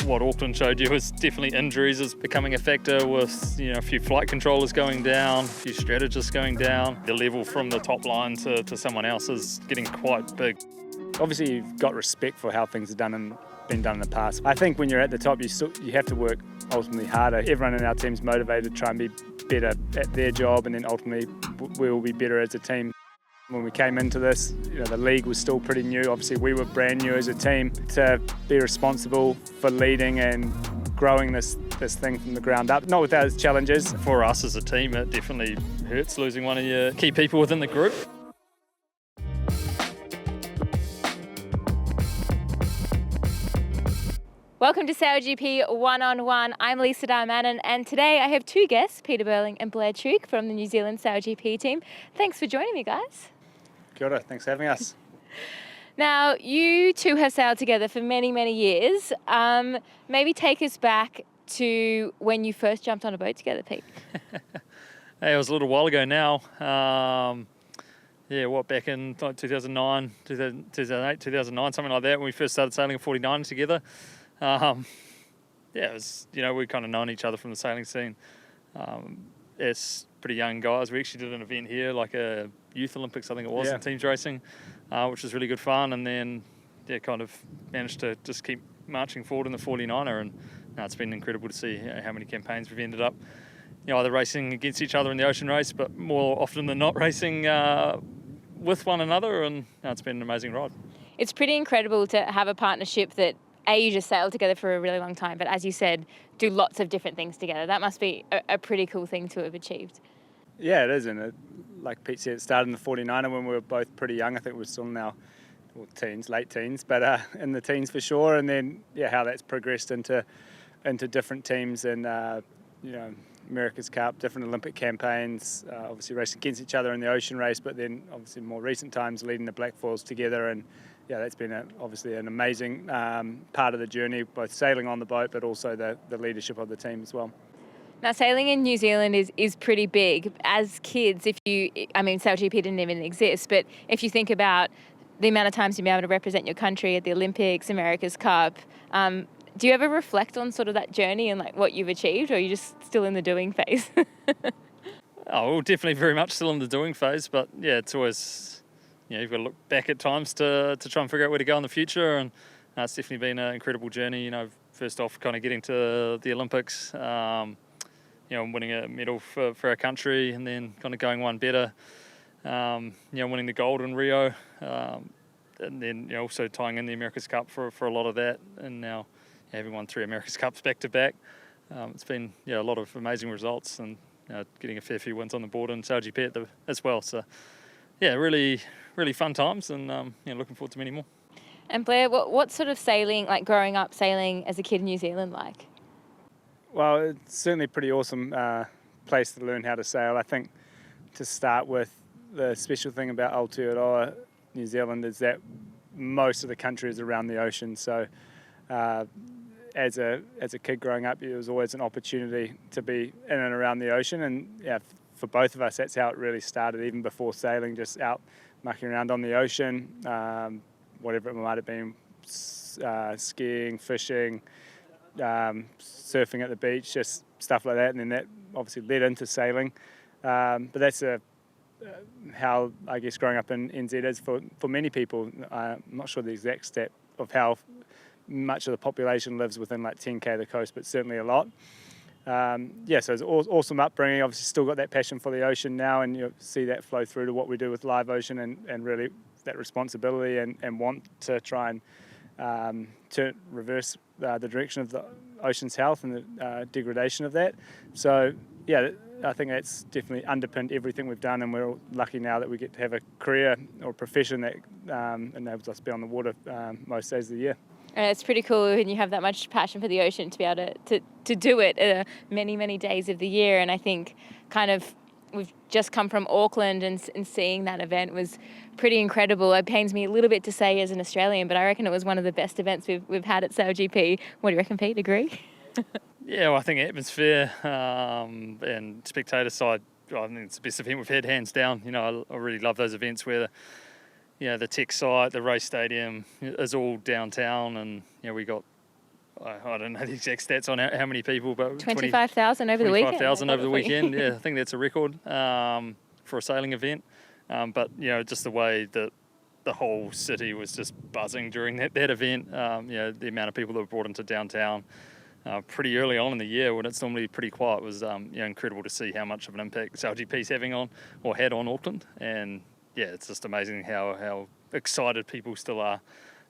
what Auckland showed you is definitely injuries is becoming a factor with, a few flight controllers going down, a few strategists going down. The level from the top line to someone else is getting quite big. Obviously, you've got respect for how things are done and been done in the past. I think when you're at the top, you have to work ultimately harder. Everyone in our team's motivated to try and be better at their job, and then ultimately we will be better as a team. When we came into this, the league was still pretty new. Obviously, we were brand new as a team. To be responsible for leading and growing this thing from the ground up, not without its challenges. For us as a team, it definitely hurts losing one of your key people within the group. Welcome to SailGP One-on-One. I'm Lisa Darmanin, and today I have two guests, Peter Burling and Blair Tuke from the New Zealand SailGP team. Thanks for joining me, guys. Kia ora, thanks for having us. Now, you two have sailed together for many, many years. Maybe take us back to when you first jumped on a boat together, Pete. Hey, it was a little while ago now. Back in 2009, 2008, 2009, something like that, when we first started sailing a 49 together. It was, we kind of known each other from the sailing scene. As pretty young guys, we actually did an event here, like a Youth Olympics, I think it was, in teams racing, which was really good fun. And then, kind of managed to just keep marching forward in the 49er. And it's been incredible to see how many campaigns we've ended up, either racing against each other in the ocean race, but more often than not racing with one another. And it's been an amazing ride. It's pretty incredible to have a partnership that, you just sailed together for a really long time, but as you said, do lots of different things together. That must be a pretty cool thing to have achieved. Yeah, it is, and like Pete said, it started in the 49er when we were both pretty young. I think we're still now teens, late teens, but in the teens for sure. And then, how that's progressed into different teams and, America's Cup, different Olympic campaigns, obviously racing against each other in the ocean race, but then obviously more recent times leading the black foils together. And that's been obviously an amazing part of the journey, both sailing on the boat, but also the leadership of the team as well. Now, sailing in New Zealand is pretty big. As kids, SailGP didn't even exist, but if you think about the amount of times you've been able to represent your country at the Olympics, America's Cup, do you ever reflect on sort of that journey and like what you've achieved, or are you just still in the doing phase? Definitely very much still in the doing phase, but it's always, you've got to look back at times to try and figure out where to go in the future, and it's definitely been an incredible journey. First off, kind of getting to the Olympics, winning a medal for our country, and then kind of going one better, winning the gold in Rio, and then also tying in the America's Cup for a lot of that, and now having won 3 America's Cups back to back. It's been a lot of amazing results, and getting a fair few wins on the board in SailGP as well. So really, really fun times, and looking forward to many more. And Blair, what sort of sailing, like growing up sailing as a kid in New Zealand, like? Well, it's certainly a pretty awesome place to learn how to sail. I think to start with, the special thing about Aotearoa, New Zealand, is that most of the country is around the ocean. So as a kid growing up, it was always an opportunity to be in and around the ocean. And for both of us, that's how it really started, even before sailing, just out mucking around on the ocean, whatever it might have been, skiing, fishing, surfing at the beach, just stuff like that. And then that obviously led into sailing. But that's how, I guess, growing up in NZ is for many people. I'm not sure the exact stat of how much of the population lives within like 10k of the coast, but certainly a lot. So it's awesome upbringing. Obviously still got that passion for the ocean now, and you see that flow through to what we do with Live Ocean, and really that responsibility and want to try and to reverse the direction of the ocean's health and the degradation of that. So I think that's definitely underpinned everything we've done, and we're lucky now that we get to have a career or profession that enables us to be on the water most days of the year. And it's pretty cool when you have that much passion for the ocean to be able to do it many, many days of the year. And I think kind of we've just come from Auckland, and seeing that event was pretty incredible. It pains me a little bit to say as an Australian, but I reckon it was one of the best events we've had at SailGP. What do you reckon, Pete? Agree? Yeah, well, I think atmosphere and spectator side, I think it's the best event we've had, hands down. I really love those events where the tech site, the race stadium is all downtown, and we got I don't know the exact stats on how many people, but 25,000 over the weekend. 25,000 over the weekend. Yeah, I think that's a record for a sailing event. But just the way that the whole city was just buzzing during that event. The amount of people that were brought into downtown pretty early on in the year when it's normally pretty quiet was incredible to see how much of an impact SailGP's having on or had on Auckland. And it's just amazing how excited people still are.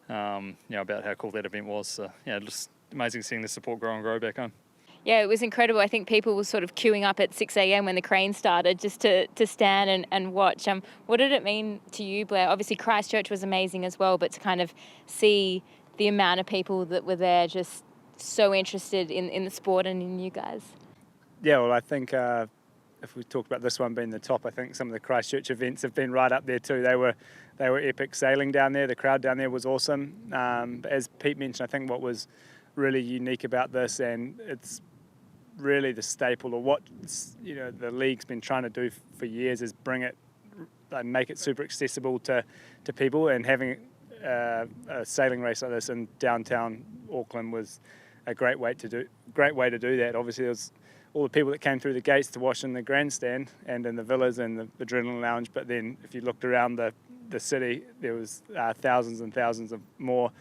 About how cool that event was. So, just amazing seeing the support grow and grow back home. Yeah, it was incredible. I think people were sort of queuing up at 6 a.m. when the crane started just to stand and watch. What did it mean to you, Blair? Obviously, Christchurch was amazing as well, but to kind of see the amount of people that were there just so interested in the sport and in you guys. Yeah, well, I think if we talk about this one being the top, I think some of the Christchurch events have been right up there too. They were epic sailing down there. The crowd down there was awesome. But as Pete mentioned, I think what was really unique about this, and it's really the staple of what the league's been trying to do for years, is bring it, make it super accessible to people. And having a sailing race like this in downtown Auckland was a great way to do that. Obviously, there was all the people that came through the gates to watch in the grandstand and in the villas and the Adrenaline Lounge. But then if you looked around the city, there was thousands and thousands of more.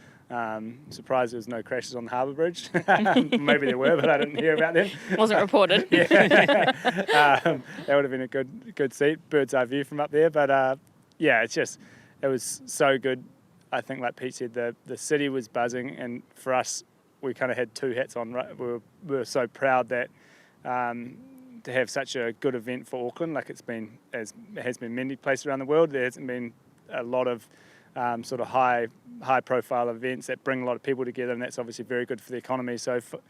Surprised there was no crashes on the Harbour Bridge. Maybe there were, but I didn't hear about them. Wasn't reported. That would have been a good seat, bird's eye view from up there. But it was so good. I think, like Pete said, the city was buzzing, and for us, we kind of had two hats on. Right? We were so proud that to have such a good event for Auckland, like it has been many places around the world. There hasn't been a lot of sort of high profile events that bring a lot of people together, and that's obviously very good for the economy. So for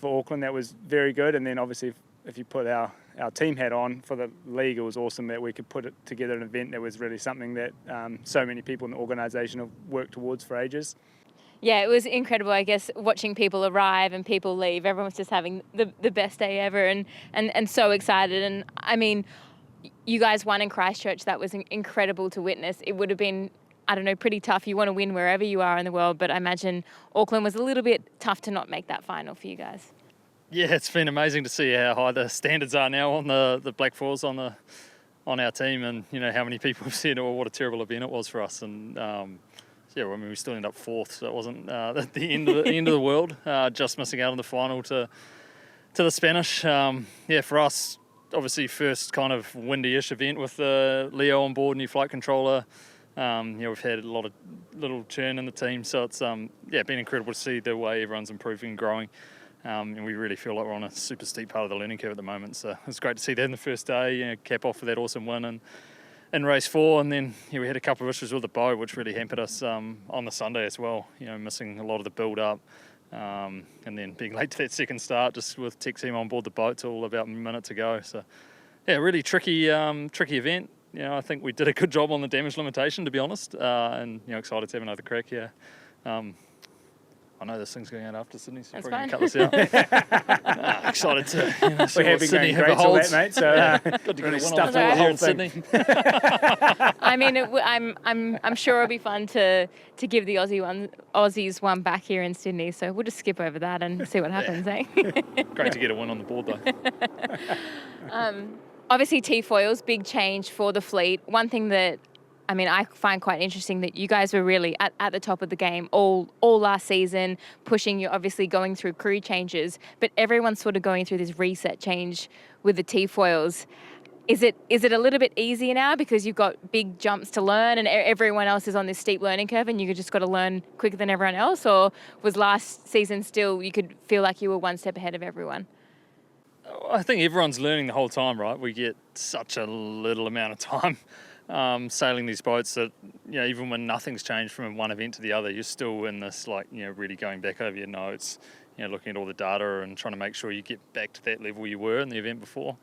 Auckland, that was very good. And then obviously if you put our team hat on for the league, it was awesome that we could put it together, an event that was really something that so many people in the organisation have worked towards for ages. Yeah, it was incredible, I guess, watching people arrive and people leave. Everyone was just having the best day ever and so excited. And I mean, you guys won in Christchurch. That was incredible to witness. It would have been, I don't know, pretty tough. You want to win wherever you are in the world, but I imagine Auckland was a little bit tough to not make that final for you guys. Yeah, it's been amazing to see how high the standards are now on the Black Fours on our team, and how many people have said, what a terrible event it was for us. And we still ended up fourth, so it wasn't the end of the world. Just missing out on the final to the Spanish. For us, obviously first kind of windy-ish event with Leo on board, new flight controller. We've had a lot of little churn in the team, so it's been incredible to see the way everyone's improving and growing. And we really feel like we're on a super steep part of the learning curve at the moment. So it's great to see that in the first day, cap off with that awesome win in race 4. And then we had a couple of issues with the boat, which really hampered us on the Sunday as well. Missing a lot of the build-up, and then being late to that second start, just with tech team on board the boat till about a minute to go. So really tricky event. I think we did a good job on the damage limitation, to be honest, and excited to have another crack here. I know this thing's going out after Sydney, so probably going to cut this out. Excited to see what Sydney have a hold. Mate, so good to get stuff one on the whole in Sydney. I mean, I'm sure it'll be fun to give the Aussies one back here in Sydney. So we'll just skip over that and see what happens, eh? Great to get a win on the board, though. Obviously, T-foils, big change for the fleet. One thing that I find quite interesting that you guys were really at the top of the game all last season, pushing. You're obviously going through crew changes, but everyone's sort of going through this reset change with the T-foils. Is it a little bit easier now because you've got big jumps to learn and everyone else is on this steep learning curve and you just got to learn quicker than everyone else? Or was last season still, you could feel like you were one step ahead of everyone? I think everyone's learning the whole time, right? We get such a little amount of time sailing these boats that, even when nothing's changed from one event to the other, you're still in this, really going back over your notes, looking at all the data and trying to make sure you get back to that level you were in the event before.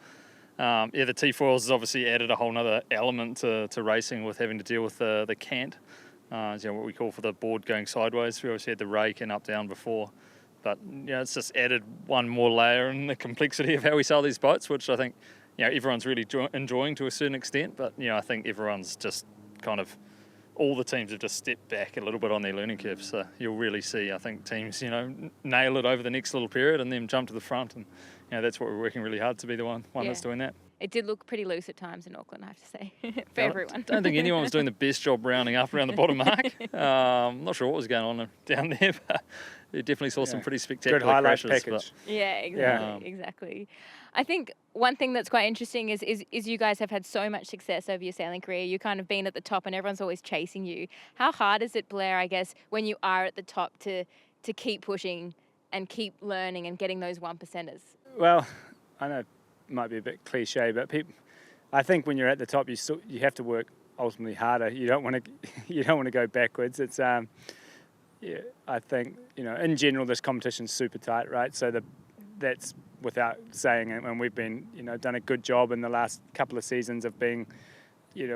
The T-foils has obviously added a whole other element to racing with having to deal with the cant, what we call for the board going sideways. We obviously had the rake and up-down before. But, it's just added one more layer in the complexity of how we sail these boats, which I think, everyone's really enjoying to a certain extent. But, I think everyone's just kind of all the teams have just stepped back a little bit on their learning curve. So you'll really see, I think, teams, nail it over the next little period and then jump to the front. And, that's what we're working really hard to be the one that's doing that. It did look pretty loose at times in Auckland, I have to say, for everyone. I don't think anyone was doing the best job rounding up around the bottom mark. I'm not sure what was going on down there, but you definitely saw some pretty spectacular good highlight crashes. package. Yeah, exactly. I think one thing that's quite interesting is you guys have had so much success over your sailing career. You've kind of been at the top and everyone's always chasing you. How hard is it, Blair, I guess, when you are at the top to keep pushing and keep learning and getting those 1%ers? Well, I know it might be a bit cliche, but I think when you're at the top, you have to work ultimately harder. You don't want to go backwards. It's I think in general this competition's super tight, right? So that's without saying it, and we've been done a good job in the last couple of seasons of being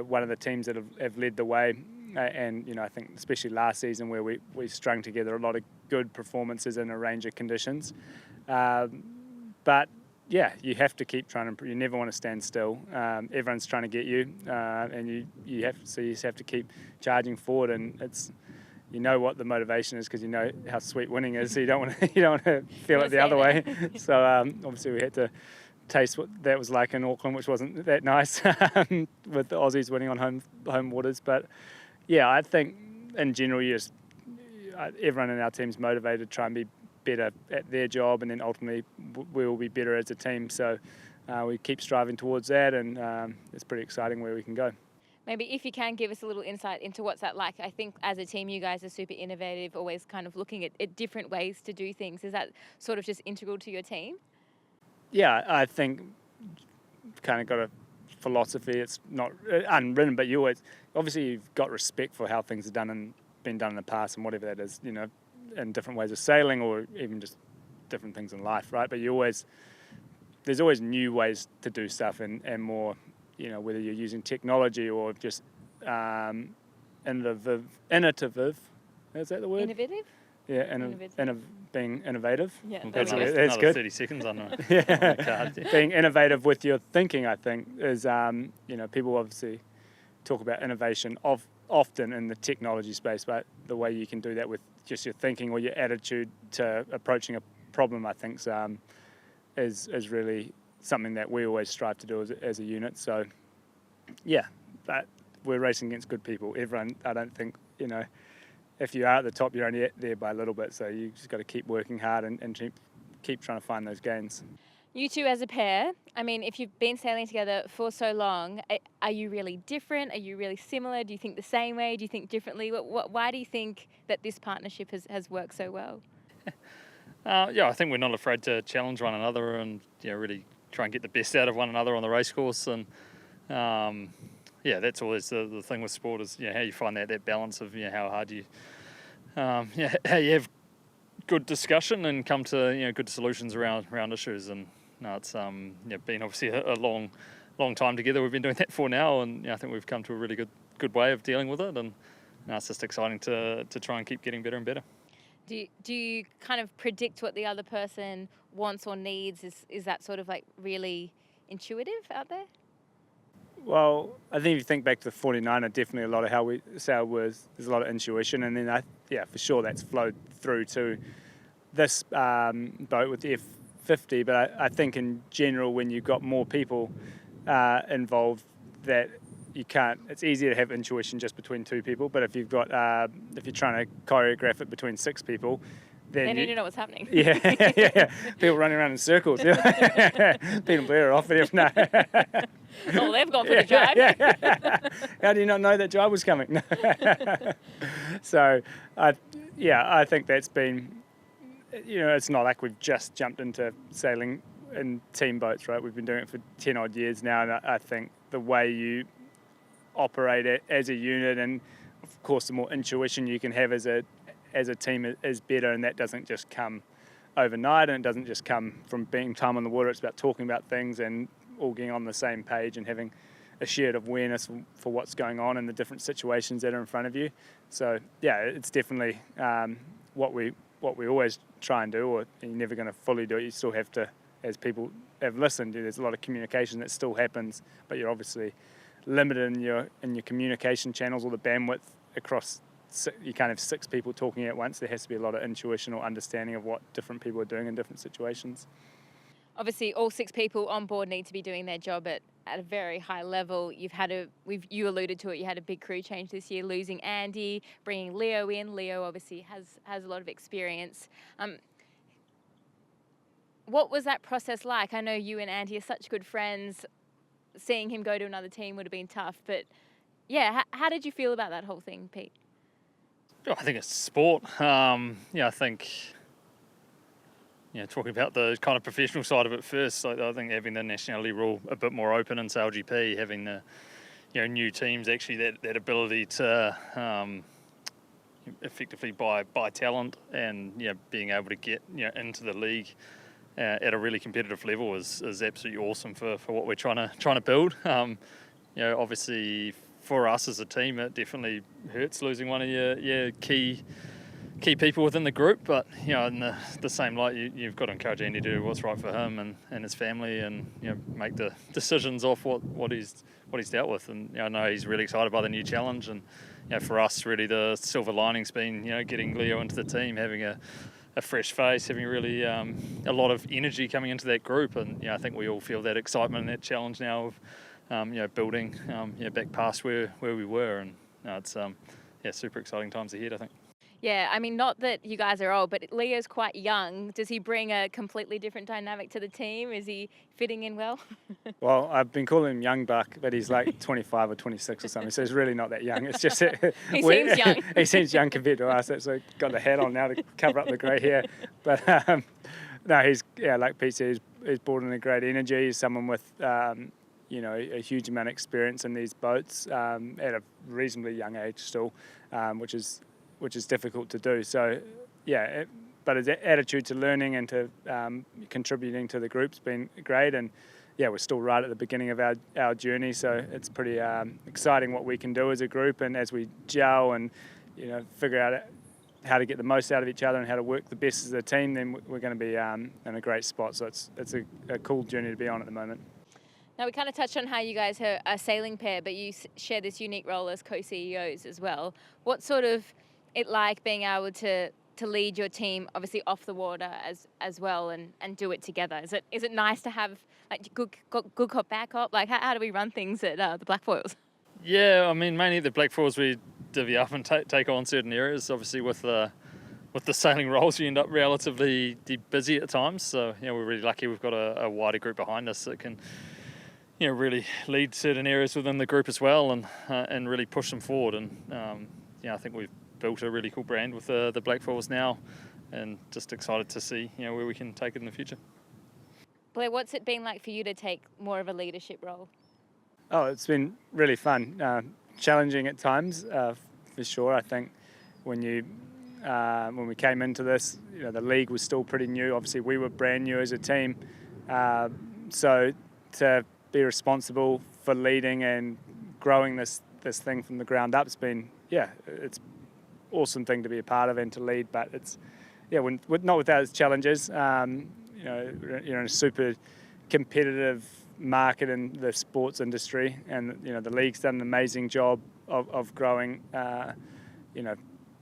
one of the teams that have led the way, and I think especially last season where we strung together a lot of good performances in a range of conditions, but yeah, you have to keep trying to improve. You never want to stand still. Everyone's trying to get you, and you just have to keep charging forward. And it's what the motivation is because you know how sweet winning is. So you don't want to feel it the other way. So obviously we had to taste what that was like in Auckland, which wasn't that nice with the Aussies winning on home waters. But yeah, I think in general, everyone in our team's motivated to try and be better at their job, and then ultimately we will be better as a team. So we keep striving towards that, and it's pretty exciting where we can go. Maybe if you can give us a little insight into what's that like. I think as a team you guys are super innovative, always kind of looking at different ways to do things. Is that sort of just integral to your team? Yeah, I think kind of got a philosophy. It's not unwritten, but obviously you've got respect for how things are done and been done in the past, and whatever that is, in different ways of sailing or even just different things in life, right? But there's always new ways to do stuff and more, whether you're using technology or just innovative. Is that the word? Innovative? Yeah, being innovative. Yeah, that's good. 30 seconds on the Yeah. card. Yeah. Being innovative with your thinking, I think, is, people obviously talk about innovation often in the technology space, but the way you can do that with just your thinking or your attitude to approaching a problem, I think, is really something that we always strive to do as a unit. So, yeah, but we're racing against good people. Everyone, I don't think, if you are at the top, you're only there by a little bit. So you just got to keep working hard and keep trying to find those gains. You two as a pair, I mean, if you've been sailing together for so long, are you really different? Are you really similar? Do you think the same way? Do you think differently? Why do you think that this partnership has worked so well? I think we're not afraid to challenge one another and really try and get the best out of one another on the race course. And that's always the thing with sport is how you find that balance of how hard you how you have good discussion and come to good solutions around issues. And it's been obviously a long time together. We've been doing that for now, and I think we've come to a really good way of dealing with it. And it's just exciting to try and keep getting better and better. Do you kind of predict what the other person wants or needs? Is that sort of like really intuitive out there? Well, I think if you think back to the 49er, definitely a lot of how we sail was there's a lot of intuition, and then for sure that's flowed through to this boat with the F50. But I think in general, when you've got more people involved, that you can't. It's easier to have intuition just between two people, but if you've got if you're trying to choreograph it between six people, then they need to know what's happening. Yeah. People running around in circles. Pete and Blair are off it. No. Oh, they've gone for the drive. Yeah. How do you not know that drive was coming? So, I think that's been, it's not like we've just jumped into sailing in team boats, right? We've been doing it for 10 odd years now, and I think the way you operate it as a unit, and of course the more intuition you can have as a team is better, and that doesn't just come overnight, and it doesn't just come from being time on the water. It's about talking about things and all getting on the same page and having a shared awareness for what's going on in the different situations that are in front of you. So it's definitely what we always try and do, or you're never going to fully do it. You still have to, as people have listened, there's a lot of communication that still happens, but you're obviously limited in your communication channels or the bandwidth across, you can't have 6 people talking at once. There has to be a lot of intuition or understanding of what different people are doing in different situations. Obviously, all 6 people on board need to be doing their job at a very high level. You alluded to it, you had a big crew change this year, losing Andy, bringing Leo in. Leo obviously has a lot of experience. What was that process like? I know you and Andy are such good friends. Seeing him go to another team would have been tough, but yeah, how did you feel about that whole thing, Pete? I think it's sport. I think, talking about the kind of professional side of it first, I think having the nationality rule a bit more open in SailGP, having the new teams actually that ability to effectively buy talent and being able to get into the league at a really competitive level is absolutely awesome for what we're trying to build. Obviously for us as a team, it definitely hurts losing one of your key people within the group, but in the same light, you've got to encourage Andy to do what's right for him and his family, and make the decisions off what he's dealt with. And I know he's really excited by the new challenge, and for us, really the silver lining's been getting Leo into the team, having a fresh face, having really a lot of energy coming into that group, and I think we all feel that excitement and that challenge now of building back past where we were, and it's super exciting times ahead, I think. Yeah, I mean, not that you guys are old, but Leo's quite young. Does he bring a completely different dynamic to the team? Is he fitting in well? Well, I've been calling him Young Buck, but he's like 25 or 26 or something, so he's really not that young. It's just He seems young. He seems young compared to us. So got the hat on now to cover up the grey hair. But no, he's like Pete said, he's brought in a great energy. He's someone with a huge amount of experience in these boats at a reasonably young age still, which is difficult to do. So, but his attitude to learning and to contributing to the group's been great. And we're still right at the beginning of our journey. So it's pretty exciting what we can do as a group, and as we gel and figure out how to get the most out of each other and how to work the best as a team, then we're going to be in a great spot. So it's a cool journey to be on at the moment. Now, we kind of touched on how you guys are a sailing pair, but you share this unique role as co-CEOs as well. What sort of it like being able to lead your team, obviously off the water as well, and do it together? Is it nice to have like good cop, bad cop? Like how do we run things at the Blackfoils? Yeah, I mean, mainly at the Blackfoils we divvy up and take on certain areas. Obviously with the sailing roles, you end up relatively busy at times. So we're really lucky we've got a wider group behind us that can really lead certain areas within the group as well, and really push them forward. And I think we've built a really cool brand with the Blackfoils now, and just excited to see where we can take it in the future. Blair, what's it been like for you to take more of a leadership role? Oh, it's been really fun, challenging at times, for sure. I think when we came into this, the league was still pretty new. Obviously, we were brand new as a team, so to be responsible for leading and growing this thing from the ground up, it's awesome thing to be a part of and to lead. But it's not without its challenges. You're in a super competitive market in the sports industry, and the league's done an amazing job of growing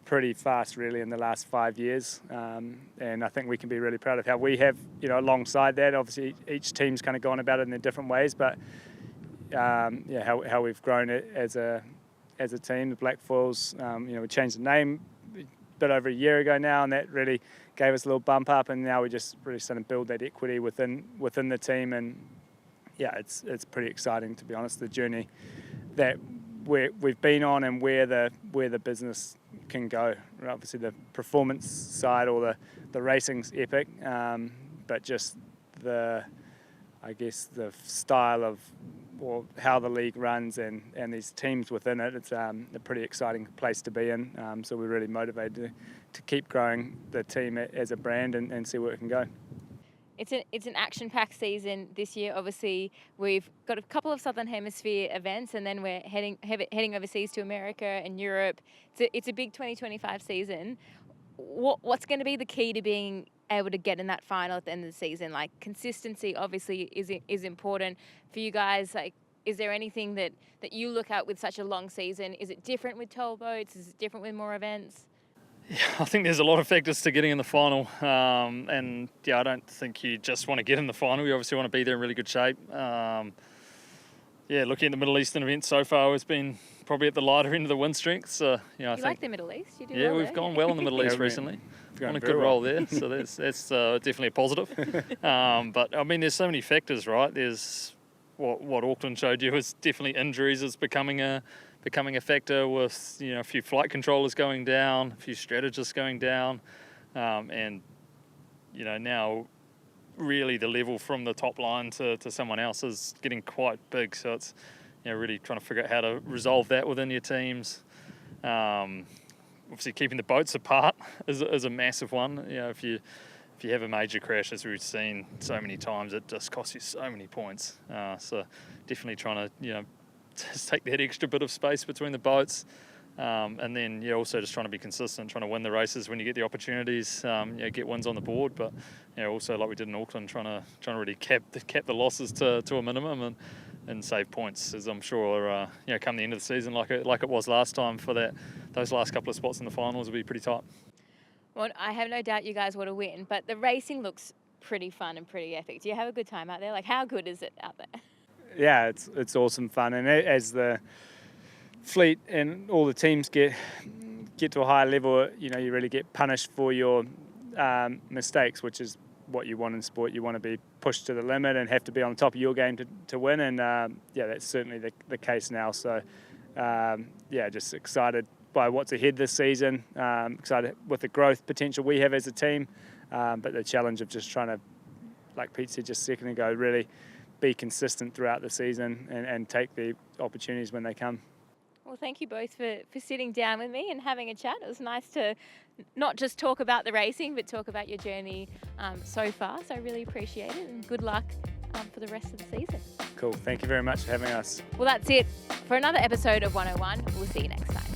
pretty fast really in the last 5 years, and I think we can be really proud of how we have alongside that. Obviously each team's kind of gone about it in their different ways, but how we've grown it as a team. The Blackfoils, we changed the name a bit over a year ago now, and that really gave us a little bump up, and now we're just really starting to build that equity within the team. And it's pretty exciting, to be honest, the journey that we've been on and where the business can go. Obviously the performance side or the racing's epic, but just the style of or how the league runs and these teams within it, it's a pretty exciting place to be in. So we're really motivated to keep growing the team as a brand and see where it can go. It's an action-packed season this year. Obviously, we've got a couple of Southern Hemisphere events, and then we're heading overseas to America and Europe. It's a big 2025 season. What's going to be the key to being able to get in that final at the end of the season? Like, consistency obviously is important for you guys. Like, Is there anything that you look at with such a long season? Is it different with toll boats? Is it different with more events? Yeah, I think there's a lot of factors to getting in the final, and yeah, I don't think you just want to get in the final. You obviously want to be there in really good shape. Yeah, looking at the Middle Eastern event so far, it's been probably at the lighter end of the wind strength. So I You think like the Middle East? You do yeah, well we've there. gone well in the Middle East Yeah, recently. gone On a very good well. roll there, so that's definitely a positive. But I mean, there's so many factors, right? There's what Auckland showed you is definitely injuries is becoming a factor with a few flight controllers going down, a few strategists going down, and now really the level from the top line to someone else is getting quite big. So it's really trying to figure out how to resolve that within your teams. Obviously, keeping the boats apart is a massive one. If you have a major crash, as we've seen so many times, it just costs you so many points. So definitely trying to just take that extra bit of space between the boats, and then also just trying to be consistent, trying to win the races when you get the opportunities. Get wins on the board, but also like we did in Auckland, trying to really cap the losses to a minimum and save points, as I'm sure come the end of the season, like it was last time, for those last couple of spots in the finals will be pretty tight. Well, I have no doubt you guys want to win, but the racing looks pretty fun and pretty epic. Do you have a good time out there? Like, how good is it out there? Yeah, it's awesome fun, and as the fleet and all the teams get to a higher level, you really get punished for your mistakes, which is what you want in sport. You want to be pushed to the limit and have to be on top of your game to win, and that's certainly the case now. So just excited by what's ahead this season, excited with the growth potential we have as a team, but the challenge of just trying to, like Pete said just a second ago, really be consistent throughout the season and take the opportunities when they come. Well, thank you both for sitting down with me and having a chat. It was nice to not just talk about the racing, but talk about your journey so far. So I really appreciate it, and good luck for the rest of the season. Cool. Thank you very much for having us. Well, that's it for another episode of 101. We'll see you next time.